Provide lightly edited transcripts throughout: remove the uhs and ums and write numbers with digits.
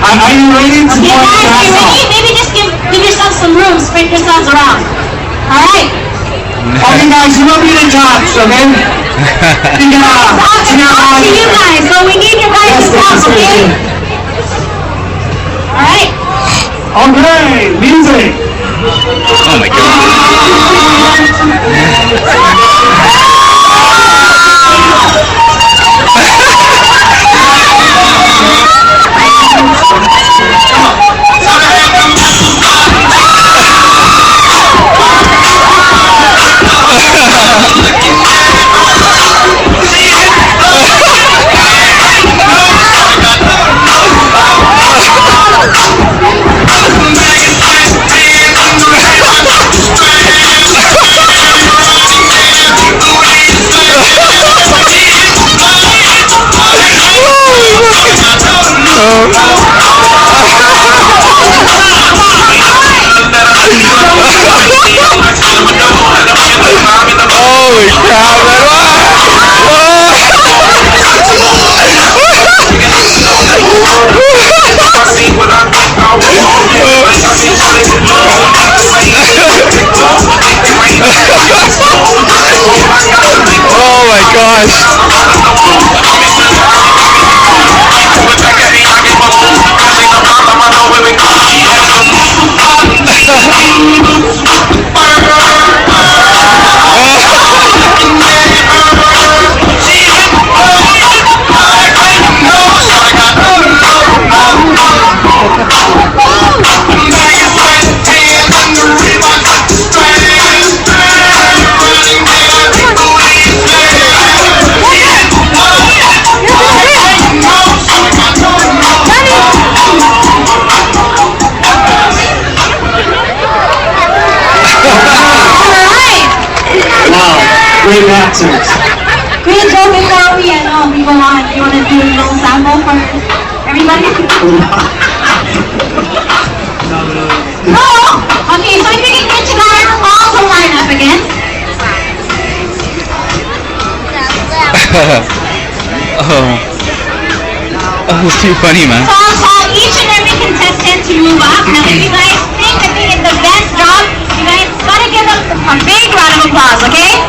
Are you ready to Okay, point guys, your are you ass ready? off? Maybe just give yourself some room, spread yourselves around. Alright? Okay guys, you don't need a judge, okay? It's up to you guys, so we need your guys' help, okay? Alright? Okay, music. Oh my god. Holy crap, oh my gosh. Wow, great dancers. Great job before we go on. You want to do a little sample for everybody? No! Okay, so if you can get you guys all to line up again. Oh, it's too funny, man. So I'll call each and every contestant to move up. Now if you guys think that they did the best job, you guys gotta give them a big round of applause, okay?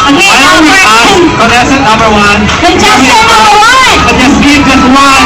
Okay, I now always ask for contestant number one. contestant number one. But just give just one.